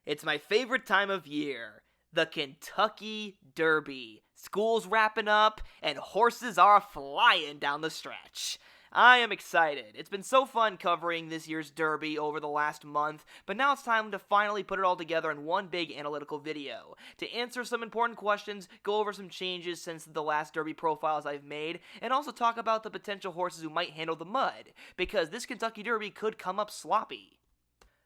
It's my favorite time of year, the Kentucky Derby. School's wrapping up, and horses are flying down the stretch. I am excited. It's been so fun covering this year's Derby over the last month, but now it's time to finally put it all together in one big analytical video. To answer some important questions, go over some changes since the last Derby profiles I've made, and also talk about the potential horses who might handle the mud, because this Kentucky Derby could come up sloppy.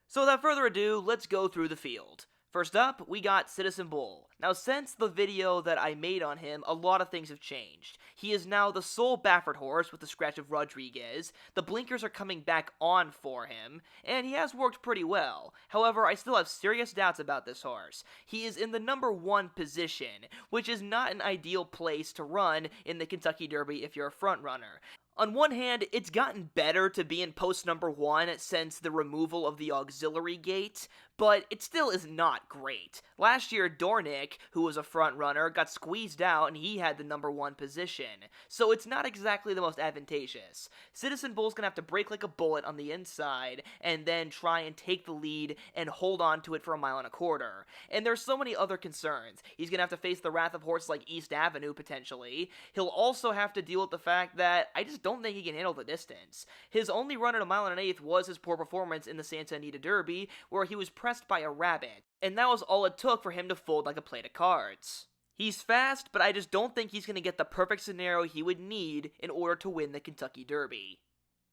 So without further ado, let's go through the field. First up, we got Citizen Bull. Now, since the video that I made on him, a lot of things have changed. He is now the sole Baffert horse with the scratch of Rodriguez, the blinkers are coming back on for him, and he has worked pretty well. However, I still have serious doubts about this horse. He is in the number 1 position, which is not an ideal place to run in the Kentucky Derby if you're a front runner. On one hand, it's gotten better to be in post number 1 since the removal of the auxiliary gate, but it still is not great. Last year, Dornick, who was a front runner, got squeezed out and he had the number 1 position, so it's not exactly the most advantageous. Citizen Bull's gonna have to break like a bullet on the inside, and then try and take the lead and hold on to it for 1.25 miles. And there's so many other concerns. He's gonna have to face the wrath of horses like East Avenue, potentially. He'll also have to deal with the fact that I just don't think he can handle the distance. His only run at 1 1/8 miles was his poor performance in the Santa Anita Derby, where he was pressed by a rabbit, and that was all it took for him to fold like a plate of cards. He's fast, but I just don't think he's going to get the perfect scenario he would need in order to win the Kentucky Derby.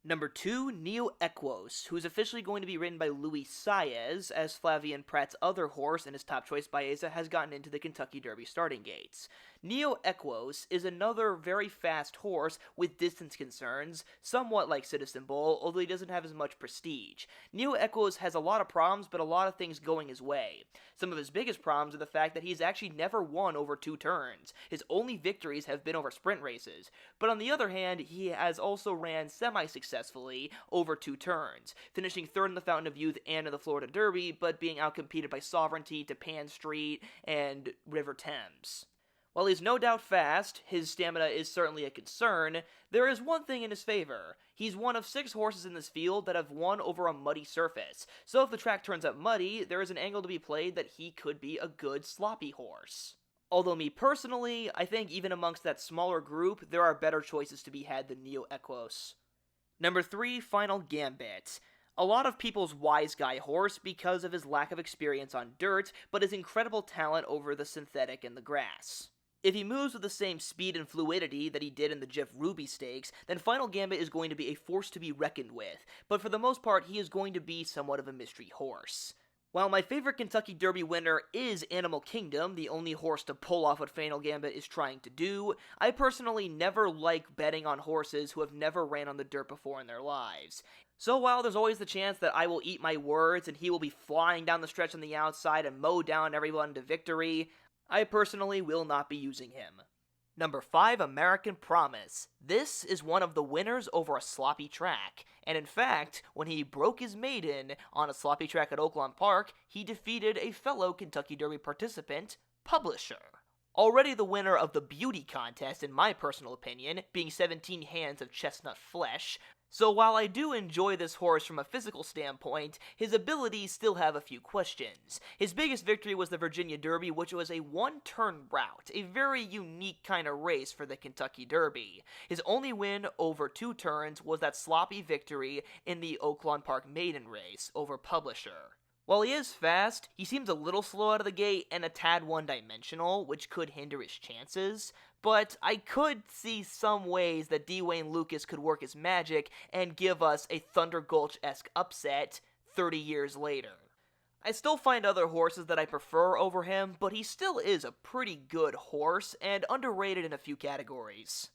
Number 2, Neoequous, who is officially going to be ridden by Luis Saez, as Flavien Prat's other horse and his top choice Baeza has gotten into the Kentucky Derby starting gates. Neoequous is another very fast horse with distance concerns, somewhat like Citizen Bull, although he doesn't have as much prestige. Neoequous has a lot of problems, but a lot of things going his way. Some of his biggest problems are the fact that he's actually never won over 2 turns. His only victories have been over sprint races. But on the other hand, he has also ran semi-successfully over 2 turns, finishing 3rd in the Fountain of Youth and in the Florida Derby, but being outcompeted by Sovereignty, Tapan Street, and River Thames. While he's no doubt fast, his stamina is certainly a concern, there is one thing in his favor. He's one of 6 horses in this field that have won over a muddy surface, so if the track turns out muddy, there is an angle to be played that he could be a good sloppy horse. Although me personally, I think even amongst that smaller group, there are better choices to be had than Neoequous. Number 3, Final Gambit. A lot of people's wise guy horse because of his lack of experience on dirt, but his incredible talent over the synthetic and the grass. If he moves with the same speed and fluidity that he did in the Jeff Ruby Stakes, then Final Gambit is going to be a force to be reckoned with, but for the most part, he is going to be somewhat of a mystery horse. While my favorite Kentucky Derby winner is Animal Kingdom, the only horse to pull off what Final Gambit is trying to do, I personally never like betting on horses who have never ran on the dirt before in their lives. So while there's always the chance that I will eat my words and he will be flying down the stretch on the outside and mow down everyone to victory, I personally will not be using him. Number 5, American Promise. This is one of the winners over a sloppy track, and in fact, when he broke his maiden on a sloppy track at Oaklawn Park, he defeated a fellow Kentucky Derby participant, Publisher. Already the winner of the beauty contest, in my personal opinion, being 17 hands of chestnut flesh. So while I do enjoy this horse from a physical standpoint, his abilities still have a few questions. His biggest victory was the Virginia Derby, which was a 1-turn route, a very unique kind of race for the Kentucky Derby. His only win over 2 turns was that sloppy victory in the Oaklawn Park maiden race over Publisher. While he is fast, he seems a little slow out of the gate and a tad one-dimensional, which could hinder his chances, but I could see some ways that Dwayne Lucas could work his magic and give us a Thunder Gulch-esque upset 30 years later. I still find other horses that I prefer over him, but he still is a pretty good horse and underrated in a few categories.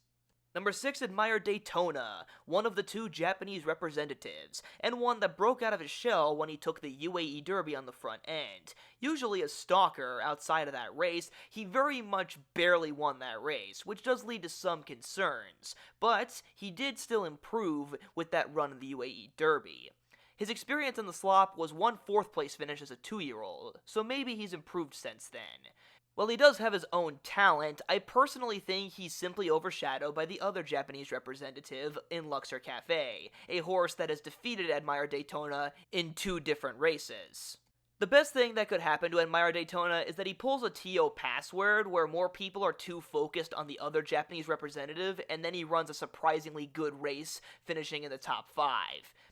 Number 6, Admire Daytona, one of the 2 Japanese representatives, and one that broke out of his shell when he took the UAE Derby on the front end. Usually a stalker outside of that race, he very much barely won that race, which does lead to some concerns, but he did still improve with that run in the UAE Derby. His experience in the slop was 1 4th place finish as a 2-year-old, so maybe he's improved since then. While he does have his own talent, I personally think he's simply overshadowed by the other Japanese representative in Luxor Cafe, a horse that has defeated Admire Daytona in 2 different races. The best thing that could happen to Admire Daytona is that he pulls a TO password where more people are too focused on the other Japanese representative, and then he runs a surprisingly good race, finishing in the top 5.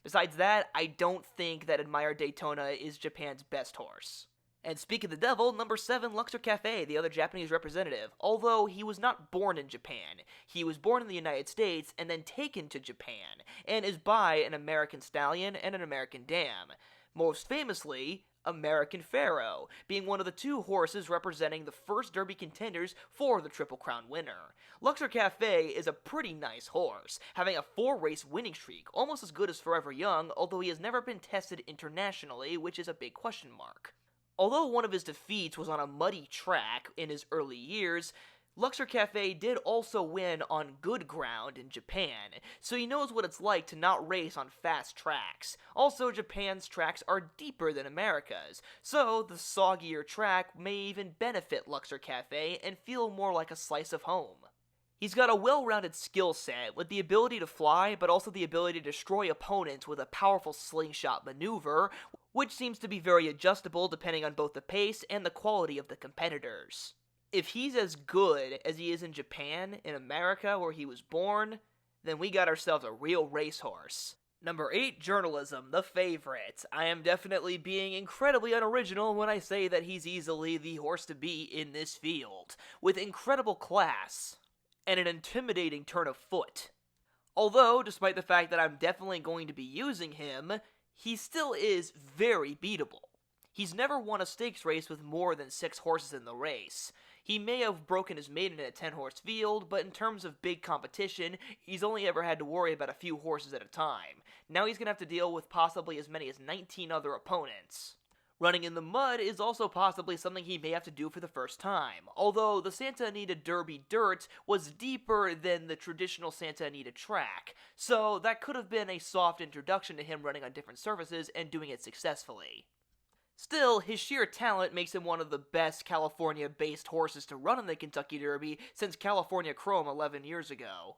Besides that, I don't think that Admire Daytona is Japan's best horse. And speak of the devil, number 7, Luxor Cafe, the other Japanese representative. Although he was not born in Japan, he was born in the United States and then taken to Japan, and is by an American stallion and an American dam. Most famously, American Pharaoh, being one of the 2 horses representing the first Derby contenders for the Triple Crown winner. Luxor Cafe is a pretty nice horse, having a 4-race winning streak, almost as good as Forever Young, although he has never been tested internationally, which is a big question mark. Although one of his defeats was on a muddy track in his early years, Luxor Cafe did also win on good ground in Japan, so he knows what it's like to not race on fast tracks. Also, Japan's tracks are deeper than America's, so the soggier track may even benefit Luxor Cafe and feel more like a slice of home. He's got a well-rounded skill set, with the ability to fly, but also the ability to destroy opponents with a powerful slingshot maneuver, which seems to be very adjustable depending on both the pace and the quality of the competitors. If he's as good as he is in Japan, in America, where he was born, then we got ourselves a real racehorse. Number 8, Journalism, the favorite. I am definitely being incredibly unoriginal when I say that he's easily the horse to be in this field, with incredible class and an intimidating turn of foot. Although, despite the fact that I'm definitely going to be using him, he still is very beatable. He's never won a stakes race with more than 6 horses in the race. He may have broken his maiden in a 10-horse field, but in terms of big competition, he's only ever had to worry about a few horses at a time. Now he's going to have to deal with possibly as many as 19 other opponents. Running in the mud is also possibly something he may have to do for the first time, although the Santa Anita Derby dirt was deeper than the traditional Santa Anita track, so that could have been a soft introduction to him running on different surfaces and doing it successfully. Still, his sheer talent makes him one of the best California-based horses to run in the Kentucky Derby since California Chrome 11 years ago.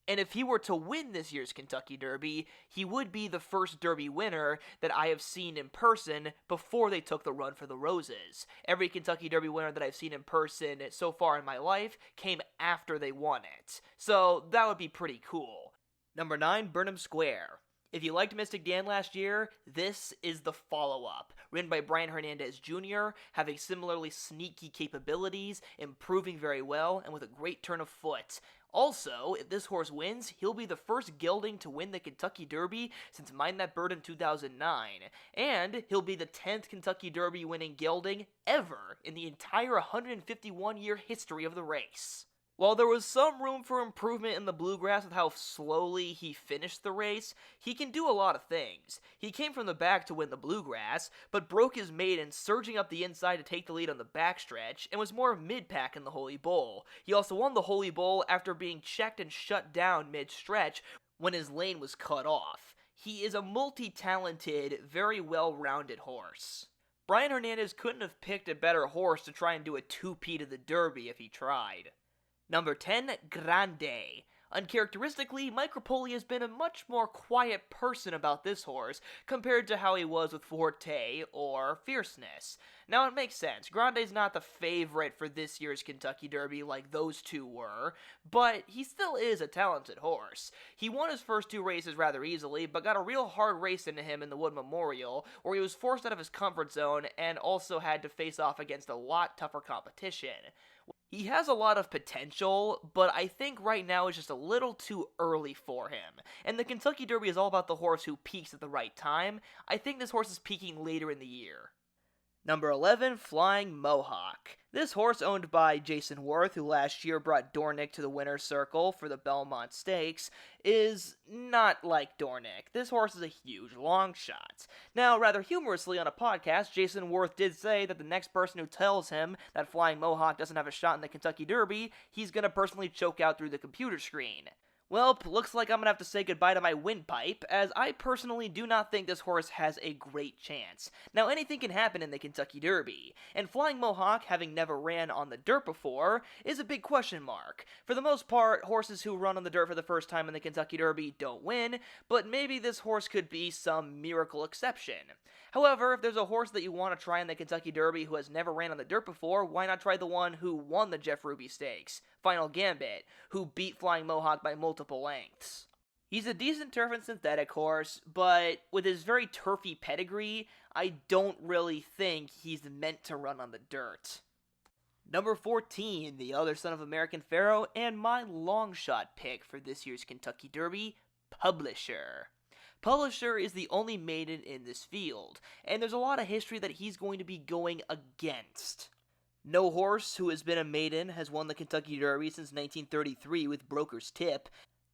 And if he were to win this year's Kentucky Derby, he would be the first Derby winner that I have seen in person before they took the run for the roses. Every Kentucky Derby winner that I've seen in person so far in my life came after they won it. So that would be pretty cool. Number 9, Burnham Square. If you liked Mystic Dan last year, this is the follow-up. Ridden by Brian Hernandez Jr., having similarly sneaky capabilities, improving very well, and with a great turn of foot. Also, if this horse wins, he'll be the first gelding to win the Kentucky Derby since Mind That Bird in 2009. And he'll be the 10th Kentucky Derby winning gelding ever in the entire 151-year history of the race. While there was some room for improvement in the Bluegrass with how slowly he finished the race, he can do a lot of things. He came from the back to win the Bluegrass, but broke his maiden surging up the inside to take the lead on the backstretch, and was more mid-pack in the Holy Bull. He also won the Holy Bull after being checked and shut down mid-stretch when his lane was cut off. He is a multi-talented, very well-rounded horse. Brian Hernandez couldn't have picked a better horse to try and do a two-peat of the Derby if he tried. Number 10, Grande. Uncharacteristically, Mike Rapoli has been a much more quiet person about this horse compared to how he was with Forte or Fierceness. Now it makes sense, Grande's not the favorite for this year's Kentucky Derby like those two were, but he still is a talented horse. He won his first 2 races rather easily, but got a real hard race into him in the Wood Memorial, where he was forced out of his comfort zone and also had to face off against a lot tougher competition. He has a lot of potential, but I think right now it's just a little too early for him. And the Kentucky Derby is all about the horse who peaks at the right time. I think this horse is peaking later in the year. Number 11, Flying Mohawk. This horse, owned by Jason Worth, who last year brought Dornick to the winner's circle for the Belmont Stakes, is not like Dornick. This horse is a huge long shot. Now, rather humorously on a podcast, Jason Worth did say that the next person who tells him that Flying Mohawk doesn't have a shot in the Kentucky Derby, he's gonna personally choke out through the computer screen. Well, looks like I'm gonna have to say goodbye to my windpipe, as I personally do not think this horse has a great chance. Now, anything can happen in the Kentucky Derby, and Flying Mohawk, having never ran on the dirt before, is a big question mark. For the most part, horses who run on the dirt for the first time in the Kentucky Derby don't win, but maybe this horse could be some miracle exception. However, if there's a horse that you want to try in the Kentucky Derby who has never ran on the dirt before, why not try the one who won the Jeff Ruby Stakes, Final Gambit, who beat Flying Mohawk by multiple lengths. He's a decent turf and synthetic horse, but with his very turfy pedigree, I don't really think he's meant to run on the dirt. Number 14, the other son of American Pharoah, and my long shot pick for this year's Kentucky Derby, Publisher. Publisher is the only maiden in this field, and there's a lot of history that he's going to be going against. No horse who has been a maiden has won the Kentucky Derby since 1933 with Broker's Tip,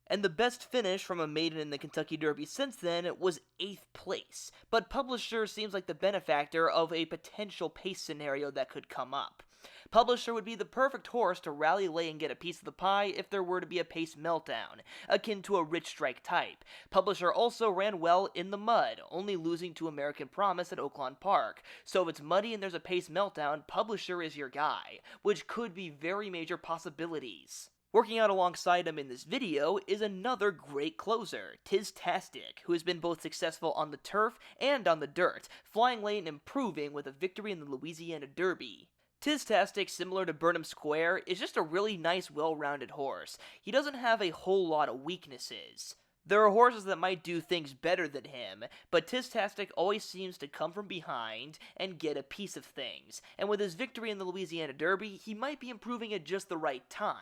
and the best finish from a maiden in the Kentucky Derby since then was 8th place, but Publisher seems like the benefactor of a potential pace scenario that could come up. Publisher would be the perfect horse to rally lay and get a piece of the pie if there were to be a pace meltdown, akin to a Rich Strike type. Publisher also ran well in the mud, only losing to American Promise at Oaklawn Park, so if it's muddy and there's a pace meltdown, Publisher is your guy, which could be very major possibilities. Working out alongside him in this video is another great closer, Tiztastic, who has been both successful on the turf and on the dirt, flying late and improving with a victory in the Louisiana Derby. Tiztastic, similar to Burnham Square, is just a really nice, well-rounded horse. He doesn't have a whole lot of weaknesses. There are horses that might do things better than him, but Tiztastic always seems to come from behind and get a piece of things, and with his victory in the Louisiana Derby, he might be improving at just the right time.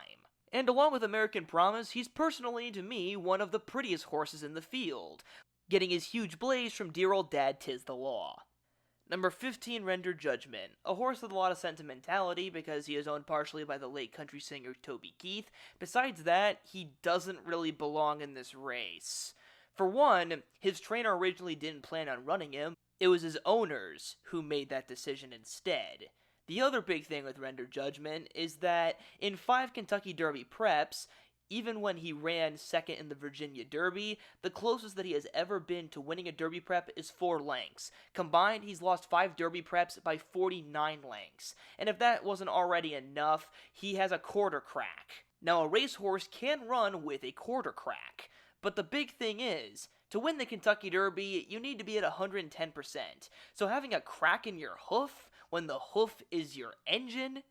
And along with American Promise, he's personally, to me, one of the prettiest horses in the field, getting his huge blaze from dear old dad Tiz the Law. Number 15, Render Judgement, a horse with a lot of sentimentality because he is owned partially by the late country singer Toby Keith. Besides that, he doesn't really belong in this race. For one, his trainer originally didn't plan on running him. It was his owners who made that decision instead. The other big thing with Render Judgement is that in 5 Kentucky Derby preps, even when he ran second in the Virginia Derby, the closest that he has ever been to winning a Derby prep is 4 lengths. Combined, he's lost 5 Derby preps by 49 lengths. And if that wasn't already enough, he has a quarter crack. Now, a racehorse can run with a quarter crack, but the big thing is, to win the Kentucky Derby, you need to be at 110%. So having a crack in your hoof, when the hoof is your engine,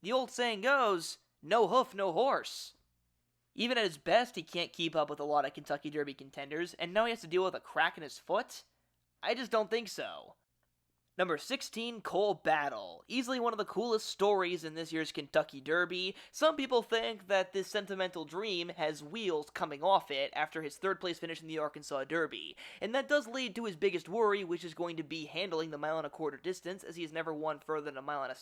the old saying goes, no hoof, no horse. Even at his best, he can't keep up with a lot of Kentucky Derby contenders, and now he has to deal with a crack in his foot? I just don't think so. Number 16, Cole Battle. Easily one of the coolest stories in this year's Kentucky Derby. Some people think that this sentimental dream has wheels coming off it after his 3rd place finish in the Arkansas Derby. And that does lead to his biggest worry, which is going to be handling the 1.25 mile distance, as he has never won further than 1.16 miles.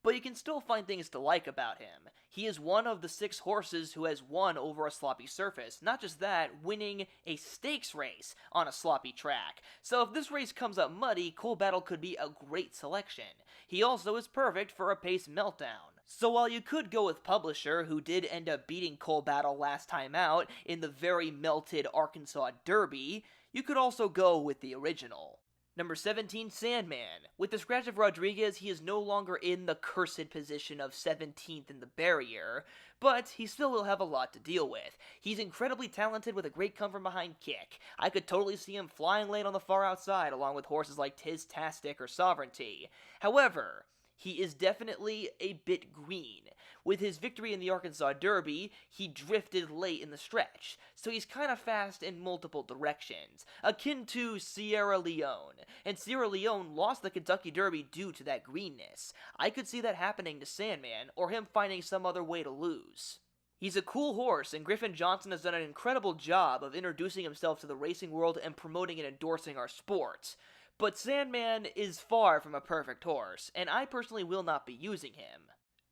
But you can still find things to like about him. He is one of the 6 horses who has won over a sloppy surface. Not just that, winning a stakes race on a sloppy track. So if this race comes up muddy, Cole Battle could be a great selection. He also is perfect for a pace meltdown. So while you could go with Publisher, who did end up beating Cole Battle last time out in the very melted Arkansas Derby, you could also go with the original. Number 17, Sandman. With the scratch of Rodriguez, he is no longer in the cursed position of 17th in the barrier, but he still will have a lot to deal with. He's incredibly talented with a great come-from-behind kick. I could totally see him flying late on the far outside along with horses like Tiztastic or Sovereignty. However, he is definitely a bit green. With his victory in the Arkansas Derby, he drifted late in the stretch, so he's kind of fast in multiple directions, akin to Sierra Leone, and Sierra Leone lost the Kentucky Derby due to that greenness. I could see that happening to Sandman, or him finding some other way to lose. He's a cool horse, and Griffin Johnson has done an incredible job of introducing himself to the racing world and promoting and endorsing our sport. But Sandman is far from a perfect horse, and I personally will not be using him.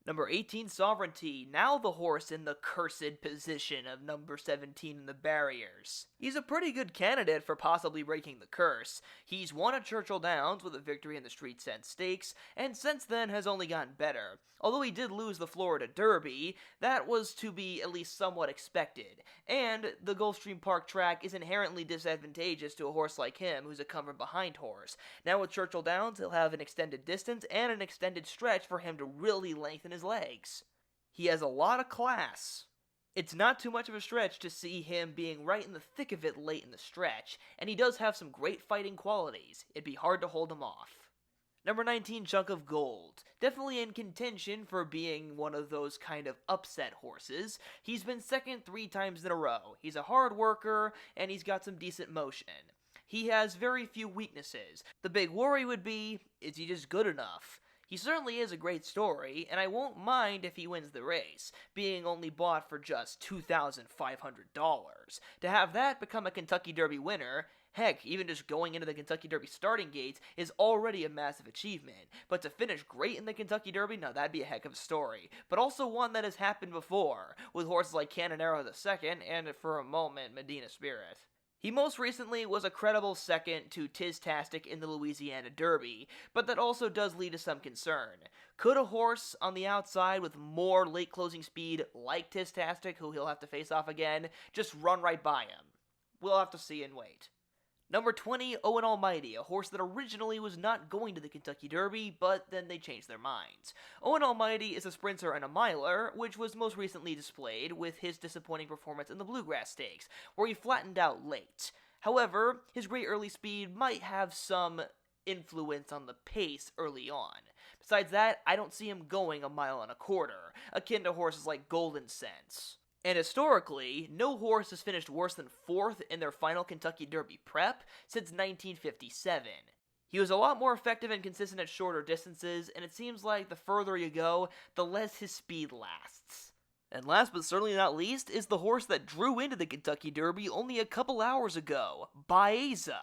Number 18, Sovereignty, now the horse in the cursed position of number 17 in the barriers. He's a pretty good candidate for possibly breaking the curse. He's won at Churchill Downs with a victory in the Street Sense Stakes, and since then has only gotten better. Although he did lose the Florida Derby, that was to be at least somewhat expected, and the Gulfstream Park track is inherently disadvantageous to a horse like him who's a come-from-behind horse. Now with Churchill Downs, he'll have an extended distance and an extended stretch for him to really lengthen his legs. He has a lot of class. It's not too much of a stretch to see him being right in the thick of it late in the stretch, and he does have some great fighting qualities. It'd be hard to hold him off. Number 19, Chunk of Gold. Definitely in contention for being one of those kind of upset horses. He's been second 3 times in a row. He's a hard worker, and he's got some decent motion. He has very few weaknesses. The big worry would be, is he just good enough? He certainly is a great story, and I won't mind if he wins the race, being only bought for just $2,500. To have that become a Kentucky Derby winner, heck, even just going into the Kentucky Derby starting gates is already a massive achievement, but to finish great in the Kentucky Derby, now that'd be a heck of a story, but also one that has happened before, with horses like Canonero II, and for a moment, Medina Spirit. He most recently was a credible second to Tiztastic in the Louisiana Derby, but that also does lead to some concern. Could a horse on the outside with more late closing speed, like Tiztastic, who he'll have to face off again, just run right by him? We'll have to see and wait. Number 20, Owen Almighty, a horse that originally was not going to the Kentucky Derby, but then they changed their minds. Owen Almighty is a sprinter and a miler, which was most recently displayed with his disappointing performance in the Bluegrass Stakes, where he flattened out late. However, his great early speed might have some influence on the pace early on. Besides that, I don't see him going 1.25 miles, akin to horses like Golden Sense. And historically, no horse has finished worse than 4th in their final Kentucky Derby prep since 1957. He was a lot more effective and consistent at shorter distances, and it seems like the further you go, the less his speed lasts. And last but certainly not least is the horse that drew into the Kentucky Derby only a couple hours ago, Baeza,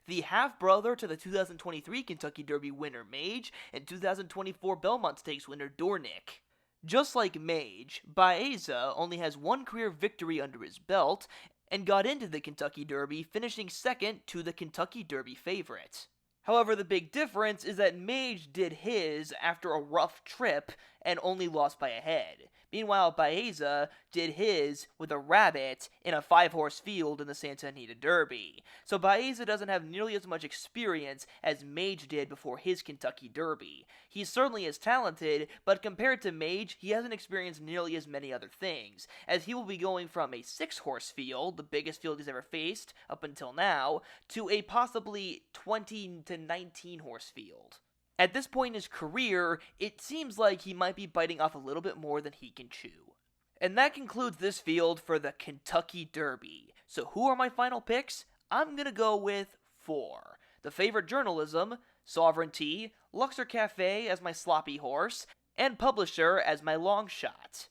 the half-brother to the 2023 Kentucky Derby winner Mage and 2024 Belmont Stakes winner Dornick. Just like Mage, Baeza only has 1 career victory under his belt, and got into the Kentucky Derby finishing second to the Kentucky Derby favorite. However, the big difference is that Mage did his after a rough trip and only lost by a head. Meanwhile, Baeza did his with a rabbit in a 5-horse field in the Santa Anita Derby. So Baeza doesn't have nearly as much experience as Mage did before his Kentucky Derby. He certainly is talented, but compared to Mage, he hasn't experienced nearly as many other things, as he will be going from a 6-horse field, the biggest field he's ever faced up until now, to a possibly 20 to 19-horse field. At this point in his career, it seems like he might be biting off a little bit more than he can chew. And that concludes this field for the Kentucky Derby. So who are my final picks? I'm gonna go with 4. The favorite journalism, Sovereignty, Luxor Cafe as my sloppy horse, and Publisher as my long shot.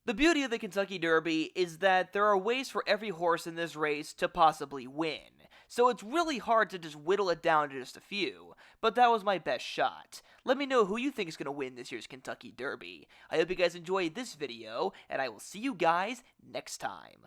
The beauty of the Kentucky Derby is that there are ways for every horse in this race to possibly win. So it's really hard to just whittle it down to just a few, but that was my best shot. Let me know who you think is going to win this year's Kentucky Derby. I hope you guys enjoyed this video, and I will see you guys next time.